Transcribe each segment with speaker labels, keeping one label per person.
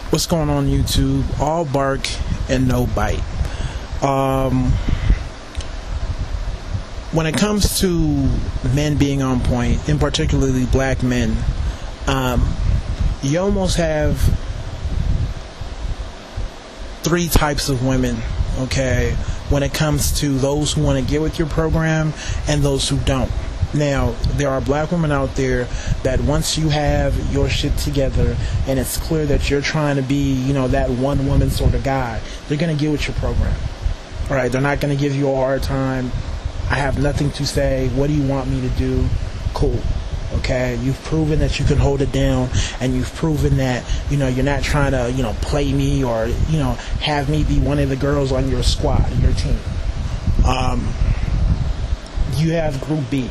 Speaker 1: What's going on YouTube? All bark and no bite. When it comes to men being on point, and particularly black men, you almost have three types of women, okay, when it comes to those who want to get with your program and those who don't. Now, there are black women out there that once you have your shit together and it's clear that you're trying to be, that one woman sort of guy, they're going to get with your program. All right, they're not going to give you a hard time. I have nothing to say. What do you want me to do? Cool. Okay, you've proven that you can hold it down, and you've proven that, you're not trying to, play me or, have me be one of the girls on your squad, your team. You have Group B.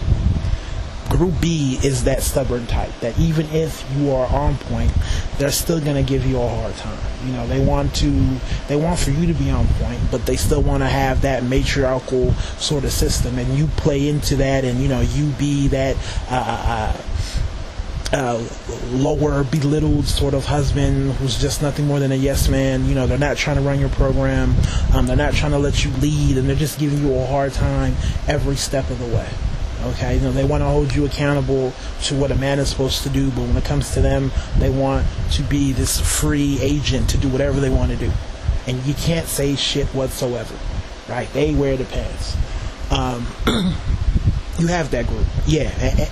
Speaker 1: Group B is that stubborn type that even if you are on point, they're still going to give you a hard time. They want for you to be on point, but they still want to have that matriarchal sort of system, and you play into that, and you be that lower, belittled sort of husband who's just nothing more than a yes man. They're not trying to run your program, they're not trying to let you lead, and they're just giving you a hard time every step of the way. Okay, they want to hold you accountable to what a man is supposed to do, but when it comes to them, they want to be this free agent to do whatever they want to do, and you can't say shit whatsoever, right? They wear the pants. You have that group, yeah,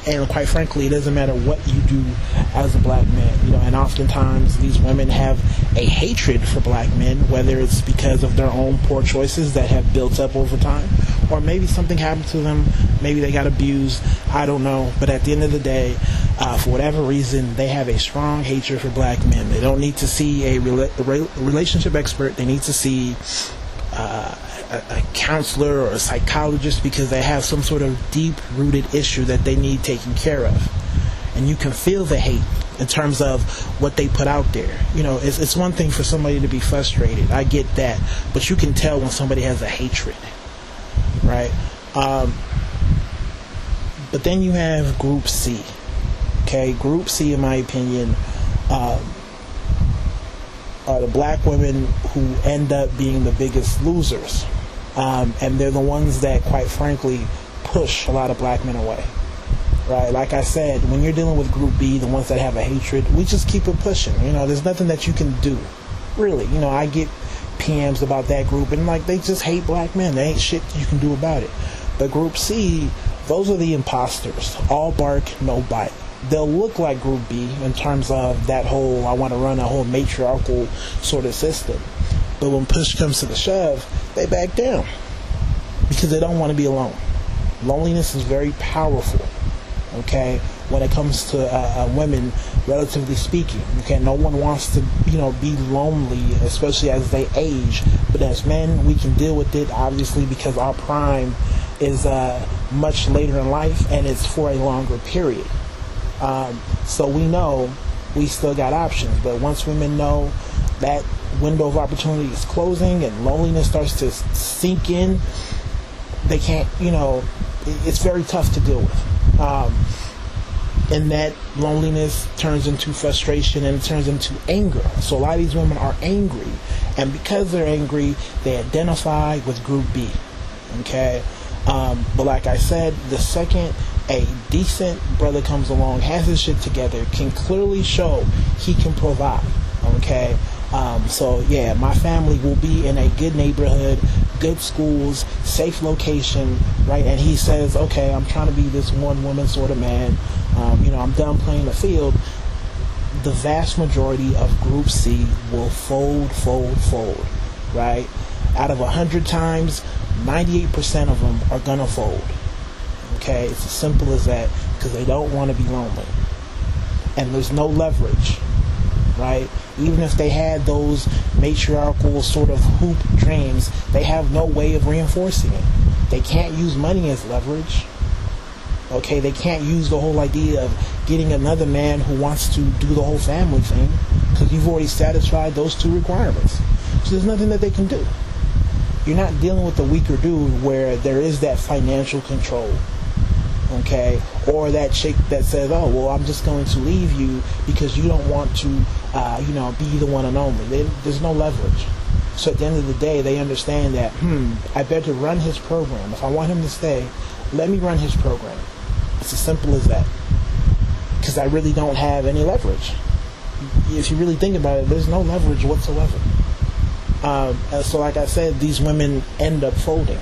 Speaker 1: and quite frankly, it doesn't matter what you do as a black man, and oftentimes these women have a hatred for black men, whether it's because of their own poor choices that have built up over time, or maybe something happened to them, maybe they got abused, I don't know, but at the end of the day, for whatever reason, they have a strong hatred for black men. They don't need to see a relationship expert, they need to see a counselor or a psychologist because they have some sort of deep-rooted issue that they need taken care of. And you can feel the hate in terms of what they put out there. It's one thing for somebody to be frustrated, I get that, but you can tell when somebody has a hatred, right? But then you have Group C. Okay, Group C, in my opinion, are the black women who end up being the biggest losers. And they're the ones that, quite frankly, push a lot of black men away. Right? Like I said, when you're dealing with Group B, the ones that have a hatred, we just keep it pushing. There's nothing that you can do. Really. I get PMs about that group, and they just hate black men. There ain't shit you can do about it. But Group C, those are the imposters. All bark, no bite. They'll look like Group B in terms of that whole, I want to run a whole matriarchal sort of system. But when push comes to the shove, they back down because they don't want to be alone. Loneliness is very powerful, okay, when it comes to women, relatively speaking. Okay, no one wants to, be lonely, especially as they age. But as men, we can deal with it, obviously, because our prime is much later in life, and it's for a longer period. So we know we still got options. But once women know that window of opportunity is closing and loneliness starts to sink in, they can't, it's very tough to deal with. And that loneliness turns into frustration, and it turns into anger. So a lot of these women are angry, and because they're angry, they identify with Group B. Okay? But like I said, the second a decent brother comes along, has his shit together, can clearly show he can provide. Okay? So yeah, my family will be in a good neighborhood, good schools, safe location, right? And he says, okay, I'm trying to be this one woman sort of man. I'm done playing the field. The vast majority of Group C will fold, right? Out of 100 times, 98% of them are gonna fold. Okay, it's as simple as that, because they don't want to be lonely, and there's no leverage. Right? Even if they had those matriarchal sort of hoop dreams, they have no way of reinforcing it. They can't use money as leverage. Okay, they can't use the whole idea of getting another man who wants to do the whole family thing, because you've already satisfied those two requirements. So there's nothing that they can do. You're not dealing with the weaker dude where there is that financial control. Okay, or that chick that says, "Oh, well, I'm just going to leave you because you don't want to, be the one and only." There's no leverage. So at the end of the day, they understand that, I better run his program. If I want him to stay, let me run his program. It's as simple as that. Because I really don't have any leverage. If you really think about it, there's no leverage whatsoever. So like I said, these women end up folding.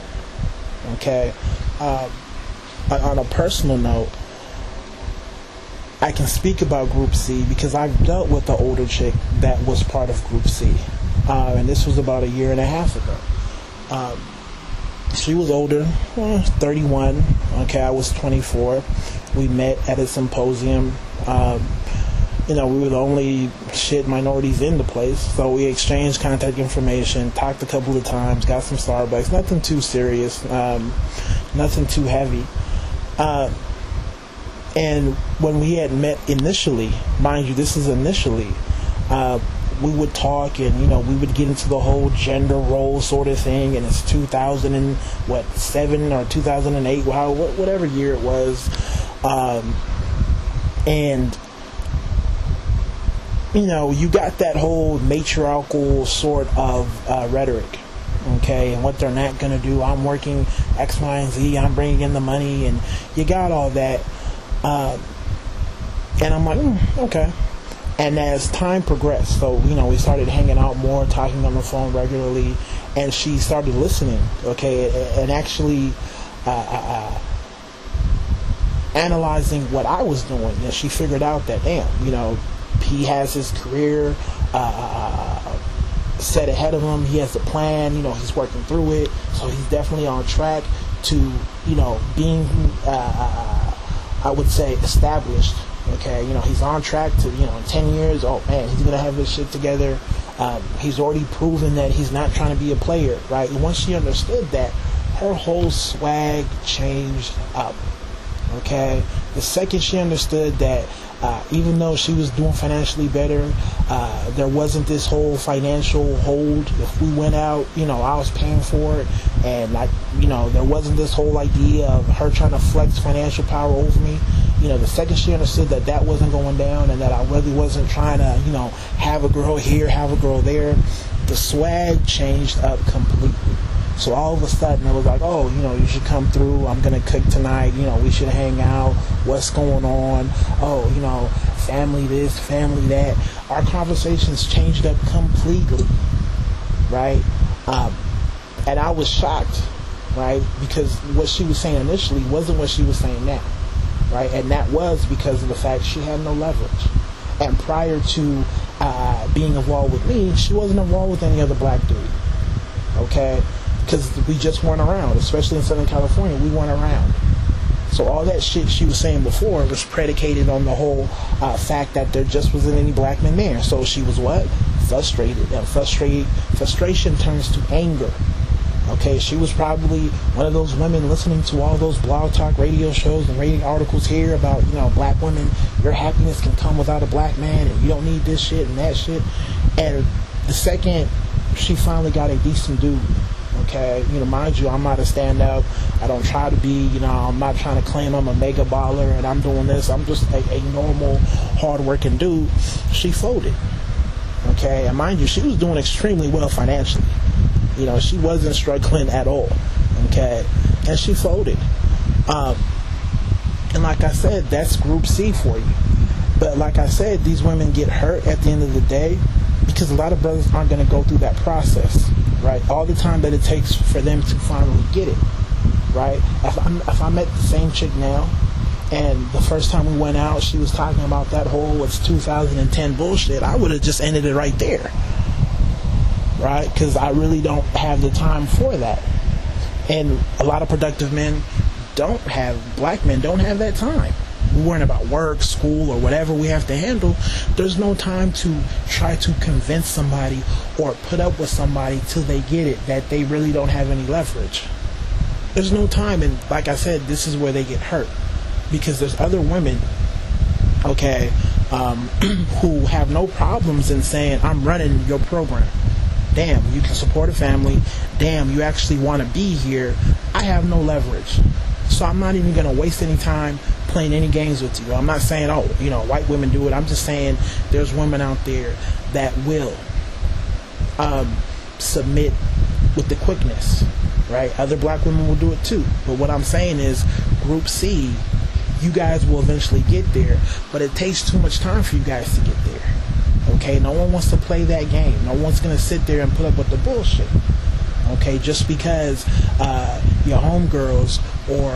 Speaker 1: Okay. On a personal note, I can speak about Group C because I've dealt with the older chick that was part of Group C. And this was about 1.5 years ago. She was older, 31. Okay, I was 24. We met at a symposium. We were the only minorities in the place, so we exchanged contact information, talked a couple of times, got some Starbucks. Nothing too serious, nothing too heavy. And when we had met initially, mind you, this is initially, we would talk and, we would get into the whole gender role sort of thing, and it's 2007 or 2008, whatever year it was. And, you got that whole matriarchal sort of rhetoric, okay, and what they're not going to do. I'm working X, Y, and Z, I'm bringing in the money, and you got all that. And I'm like, okay. And as time progressed, so, we started hanging out more, talking on the phone regularly, and she started listening, okay, and actually analyzing what I was doing. And she figured out that, damn, he has his career set ahead of him. He has a plan, he's working through it. So he's definitely on track to, being, I would say, established. Okay, he's on track to, in 10 years, oh man, he's going to have his shit together. He's already proven that he's not trying to be a player, right? And once she understood that, her whole swag changed up. Okay, the second she understood that, even though she was doing financially better, there wasn't this whole financial hold. If we went out, I was paying for it, and there wasn't this whole idea of her trying to flex financial power over me. The second she understood that that wasn't going down, and that I really wasn't trying to, have a girl here, have a girl there, the swag changed up completely. So all of a sudden it was like, oh, you should come through. I'm going to cook tonight. We should hang out. What's going on? Oh, family this, family that. Our conversations changed up completely, right? And I was shocked, right? Because what she was saying initially wasn't what she was saying now, right? And that was because of the fact she had no leverage. And prior to being involved with me, she wasn't involved with any other black dude, okay? Because we just weren't around, especially in Southern California, we weren't around. So all that shit she was saying before was predicated on the whole fact that there just wasn't any black men there. So she was what? Frustrated. And frustration turns to anger. Okay, she was probably one of those women listening to all those blog talk radio shows and reading articles here about, black women, your happiness can come without a black man, and you don't need this shit and that shit. And the second she finally got a decent dude, okay, mind you, I'm not a stand-up. I don't try to be, I'm not trying to claim I'm a mega baller and I'm doing this. I'm just a normal, hard-working dude. She folded, okay? And mind you, she was doing extremely well financially. She wasn't struggling at all, okay? And she folded. And like I said, that's Group C for you. But like I said, these women get hurt at the end of the day because a lot of brothers aren't going to go through that process, right? All the time that it takes for them to finally get it, right? If I met the same chick now, and the first time we went out, she was talking about that whole it's 2010 bullshit, I would have just ended it right there, right? Because I really don't have the time for that. And a lot of productive men black men don't have that time. We're worrying about work, school, or whatever we have to handle. There's no time to try to convince somebody or put up with somebody till they get it, that they really don't have any leverage. There's no time, and like I said, this is where they get hurt. Because there's other women, okay, who have no problems in saying, I'm running your program. Damn, you can support a family. Damn, you actually want to be here. I have no leverage. So I'm not even going to waste any time playing any games with you. I'm not saying, oh, white women do it. I'm just saying there's women out there that will submit with the quickness, right? Other black women will do it too. But what I'm saying is, Group C, you guys will eventually get there, but it takes too much time for you guys to get there. Okay, no one wants to play that game. No one's going to sit there and put up with the bullshit. Okay, just because your homegirls or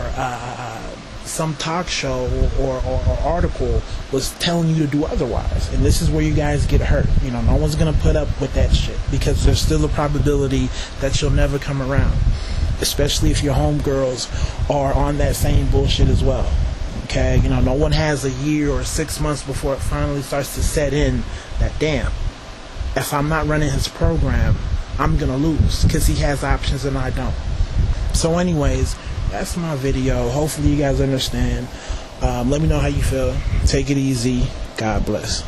Speaker 1: some talk show or article was telling you to do otherwise. And this is where you guys get hurt. No one's going to put up with that shit, because there's still a probability that you'll never come around, especially if your homegirls are on that same bullshit as well. Okay, no one has a year or 6 months before it finally starts to set in that, damn, if I'm not running his program, I'm gonna lose, because he has options and I don't. So anyways, that's my video. Hopefully you guys understand. Let me know how you feel. Take it easy. God bless.